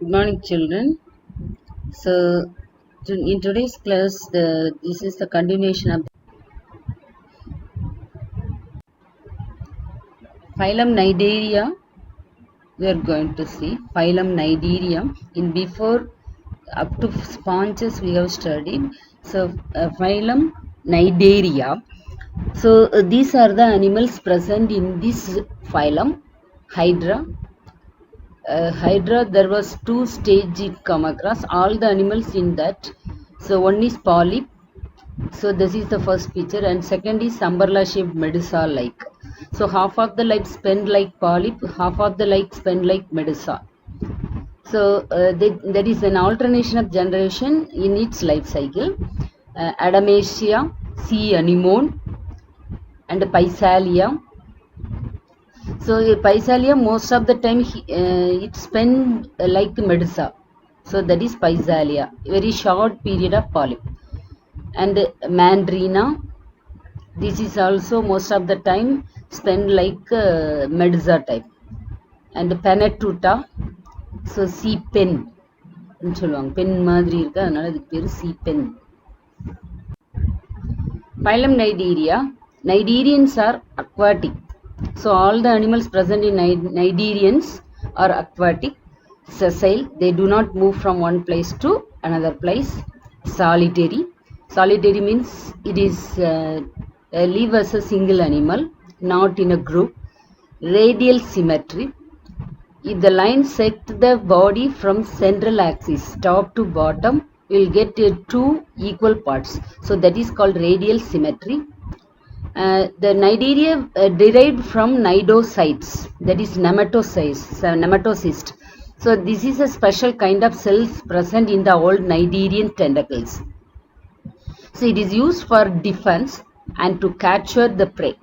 Good morning, children. So, in today's class, this is the continuation of phylum Cnidaria. We are going to see phylum Cnidaria. In before up to sponges we have studied. So, phylum Cnidaria. So, these are the animals present in this phylum, Hydra. Hydra, there was two stage it come across all the animals in that. So one is polyp. So this is the first picture, and second is umbrella shaped medusa like. So half of the life spent like polyp, half of the life spent like medusa. So there is an alternation of generation in its life cycle. Adamasia, sea anemone, and Physalia. So Physalia most of the time it spend like medusa. So that is Physalia, very short period of polyp. And Mandrina, this is also most of the time spent like medusa type. And Panatuta, so sea pen சொல்லுவாங்க pen மாதிரி இருக்கு அதனால இதுக்கு பேரு sea pen. Phylum Cnidaria. Cnidarians are aquatic. So all the animals present in Cnidarians are aquatic, sessile. They do not move from one place to another place. Solitary. Solitary means it is live as a single animal, not in a group. Radial symmetry. If the line sect the body from central axis, top to bottom, you will get two equal parts. So that is called radial symmetry. The Cnidaria derived from cnidocytes, that is nematocyst. So this is a special kind of cells present in the old Cnidarian tentacles. So it is used for defense and to capture the prey.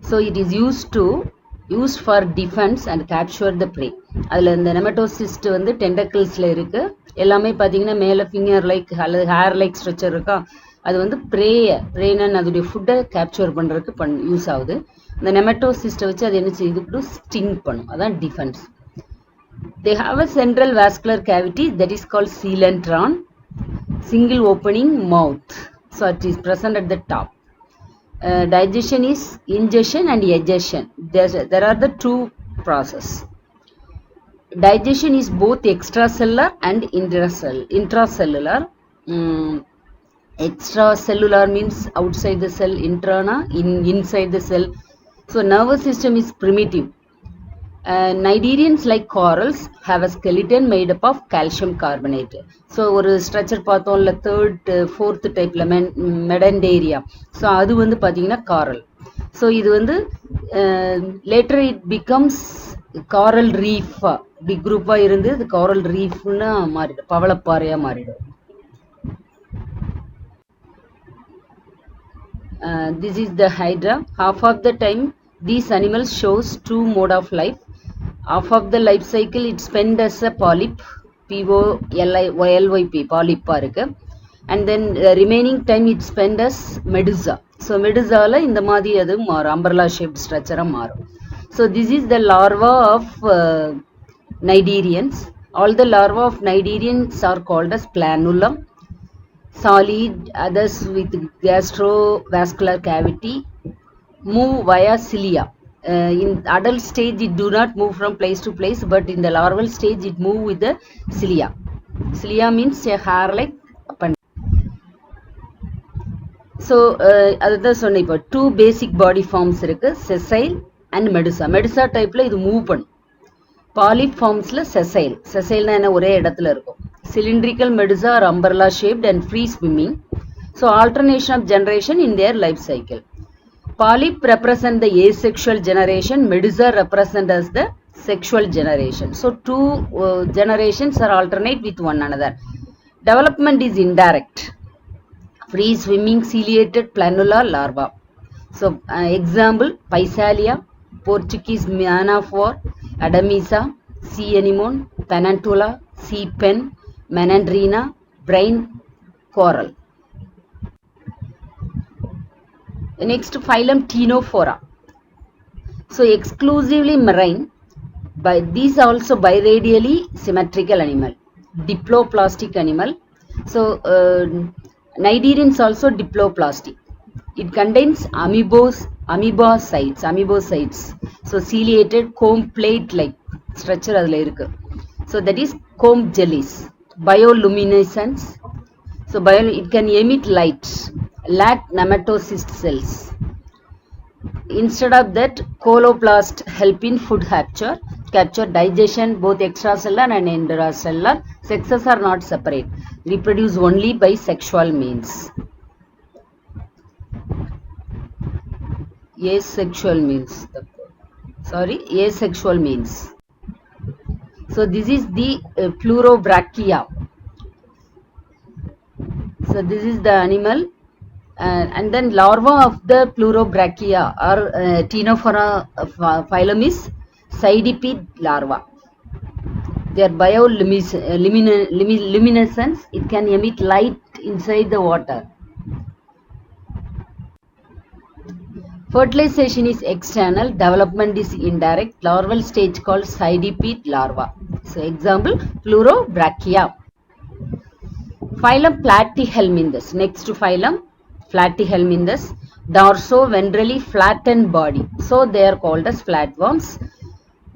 So it is used for defense and capture the prey. அதில் இந்த nematocyst வந்து டெண்டக்கிள்ஸில் இருக்கு. எல்லாமே பார்த்தீங்கன்னா மேலே finger like அல்லது hair like structure இருக்கா, அது வந்து ப்ரேன்னு அதோடைய ஃபுட்டை கேப்சர் பண்ணுறதுக்கு யூஸ் ஆகுது. இந்த நெமட்டோசிஸ்ட்டை வச்சு அது என்ன செய்யுது, ஸ்டிங் பண்ணும். அதான் defence. They have a central vascular cavity that is called coelentron, single opening mouth. So it is present at the top. Digestion is ingestion and egestion. There are the two process. Digestion is both extracellular and intracellular. Extracellular means outside the cell, inside the cell. So nervous system is primitive. Cnidarians like corals have a skeleton made up of calcium carbonate. So ஒரு structure பார்த்தோம்ல fourth டைப்ல மெடன்டேரியா. So அது வந்து பார்த்தீங்கன்னா காரல். So இது வந்து later it becomes coral ரீஃபா, big குரூப்பாக இருந்து இது காரல் ரீஃப்னு மாறிடும், பவளப்பாறையாக மாறிடும். This is the Hydra. Half of the time these animals shows two mode of life. Half of the life cycle it spend as a polyp, polyp polypா இருக்கு. And then remaining time it spend as medusa. So medusaல இந்த மாதிரி அது மாறும், umbrella shaped structure மாறும். So this is the larva of Cnidarians. All the larvae of Cnidarians are called as planula. Solid, others with gastrovascular cavity, move via cilia. In adult stage it do not move from place to place, but in the larval stage it move with the cilia. Cilia means a hair like appendage. So அதுதான் சொன்னேன், இப்போ two பேசிக் பாடி forms இருக்கு, sessile and Medusa. Medusa டைப்ல இது move பண்ணும். Polyp ஃபார்ம்ஸ்ல செசைல்னா என்ன, ஒரே இடத்துல இருக்கும். Cylindrical medusa are umbrella shaped and free swimming. So alternation of generation in their life cycle. Polyp represent the asexual generation, medusa represent as the sexual generation. So two generations are alternate with one another. Development is indirect. Free swimming ciliated planula larva. So example, Physalia, Portuguese manaphor, Adamisa, sea anemone, Panantula, sea pen, Menandrina, brine coral. Next phylum Ctenophora. So exclusively marine, These are also biradially symmetrical animal, diploplastic animal. So Cnidarians also diploplastic. It contains amoebocytes. So ciliated comb plate like structure adula irukku. So that is comb jellies. Bioluminescence. So it can emit light. Lack nematocyst cells. Instead of that, coloplast help in food capture, digestion, both extracellular and intracellular. Sexes are not separate. Reproduce only by sexual means. Asexual means. So this is the pleurobrachia. So this is the animal. And then larva of the pleurobrachia or Ctenophora phylum is Cydipede larva. Their bioluminescence, it can emit light inside the water. Fertilization is external, development is indirect. Larval stage called Cydipede larva. So example, pleurobrachia. Phylum Platyhelminthes. Next to phylum Platyhelminthes, dorso-ventrally flattened body. So they are called as flatworms.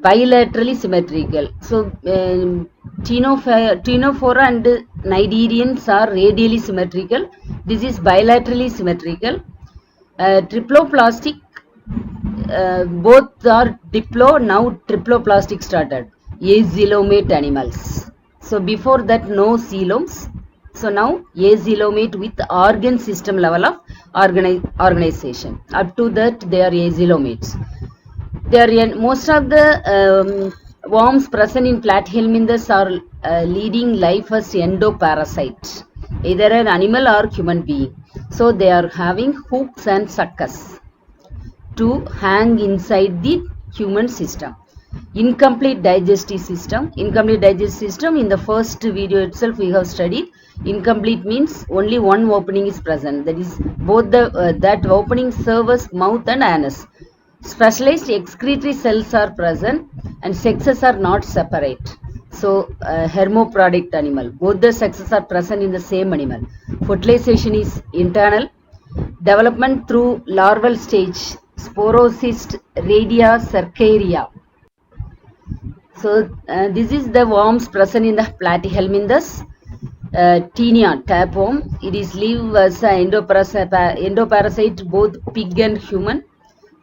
Bilaterally symmetrical. So Ctenophora and Cnidarians are radially symmetrical. This is bilaterally symmetrical. Triploplastic, both are diplo, now triploplastic started. Azelomate animals. So before that no coeloms. So now azelomate with organ system level of organization. Up to that they are azelomates. They are most of the worms present in Platyhelminthes are leading life as endoparasites, either an animal or human being. So they are having hooks and suckers to hang inside the human system. Incomplete digestive system. In the first video itself we have studied. Incomplete means only one opening is present. That is both the that opening serves mouth and anus. Specialized excretory cells are present and sexes are not separate. So hermaphrodite animal. Both the sexes are present in the same animal. Fertilization is internal. Development through larval stage. Sporocyst, radia, cercaria. So this is the worms present in the Platyhelminthes. Taenia, tapeworm. It is live as an endoparasite both pig and human.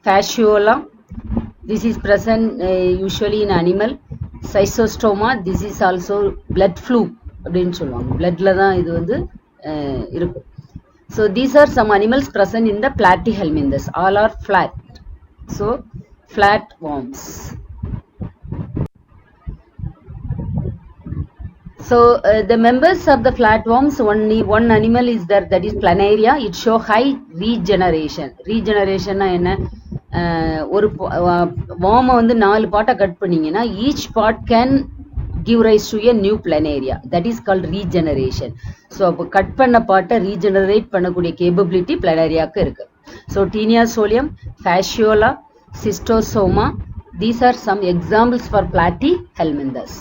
Fasciola. This is present usually in animal. Schistosoma. This is also blood fluke. Bloodla தான் இது வந்து இருக்கும். So these are some animals present in the Platyhelminthes. All are flat. So flat worms. So the members of the flatworms, only one animal is there, that is planaria. It show high regeneration. Regeneration na enna, ஒரு worm வந்து 4 பார்ட்டா cut பண்ணீங்கன்னா each part can give rise to a new planaria. That is called regeneration. So அப்போ cut பண்ண பார்ட்டை regenerate பண்ணக்கூடிய capability planaria-க்கு இருக்கு. So Taenia solium, Fasciola, Schistosoma, these are some examples for Platyhelminthes.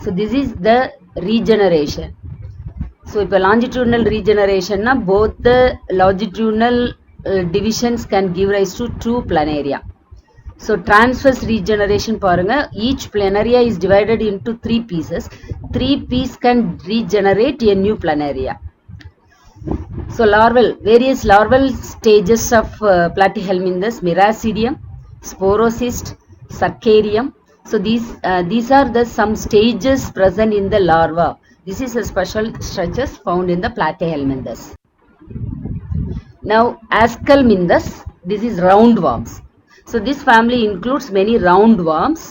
So this is the regeneration. So if a longitudinal regeneration na, both the longitudinal divisions can give rise to 2 planaria. So transverse regeneration paranga, each planaria is divided into 3 pieces. 3 pieces can regenerate a new planaria. So various larval stages of Platyhelminthes: Miracidium, Sporocyst, Cercarium. So these are the some stages present in the larva. This is a special structures found in the Platyhelminthes. Now Aschelminthes, this is roundworms. So this family includes many roundworms.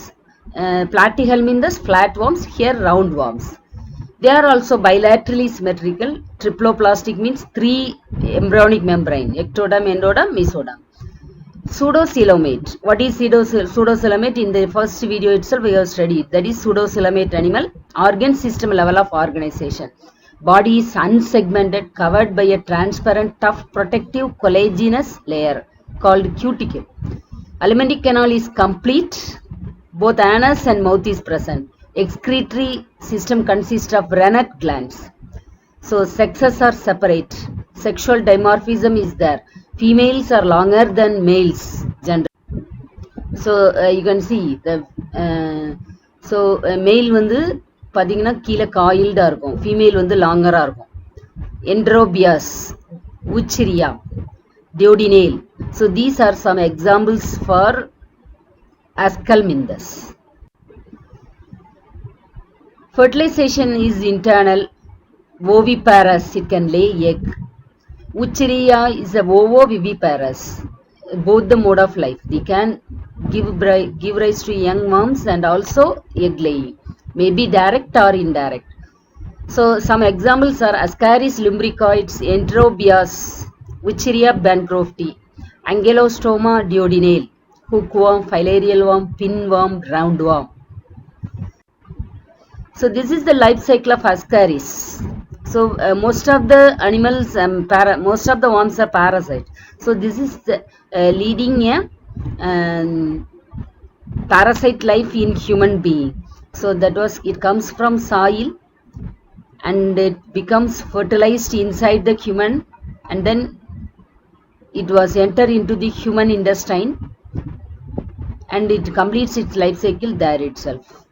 Platyhelminthes, flatworms, here roundworms. They are also bilaterally symmetrical. Triploplastic means 3 embryonic membrane: ectoderm, endoderm, mesoderm. Pseudocoelomate. What is pseudocoelomate? In the first video itself we have studied. That is pseudocoelomate animal. Organ system level of organization. Body is unsegmented, covered by a transparent, tough, protective collagenous layer called cuticle. Alimentive canal is complete. Both anus and mouth is present. Excretory system consists of rennet glands. So sexes are separate. Sexual dimorphism is there. Females are longer than males generally. So you can see the male வந்து பாத்தீங்கன்னா கீழே காயில்டா இருக்கும், female வந்து லாங்கரா இருக்கும். Enterobius, Wucheria, duodenale. So these are some examples for Ascalmindus. Fertilization is internal. Oviparous, it can lay egg. Wucheria is a ovoviviparous. Both the mode of life. They can give rise to young worms and also egg laying. Maybe direct or indirect. So some examples are Ascaris lumbricoides, Enterobius, Wucheria bancrofti, Ankylostoma duodenale, hookworm, filarial worm, pinworm, roundworm. So this is the life cycle of Ascaris. So most of the animals, most of the worms are parasite. So this is the, leading a parasite life in human being. So it comes from soil and it becomes fertilized inside the human, and then it was entered into the human intestine and it completes its life cycle there itself.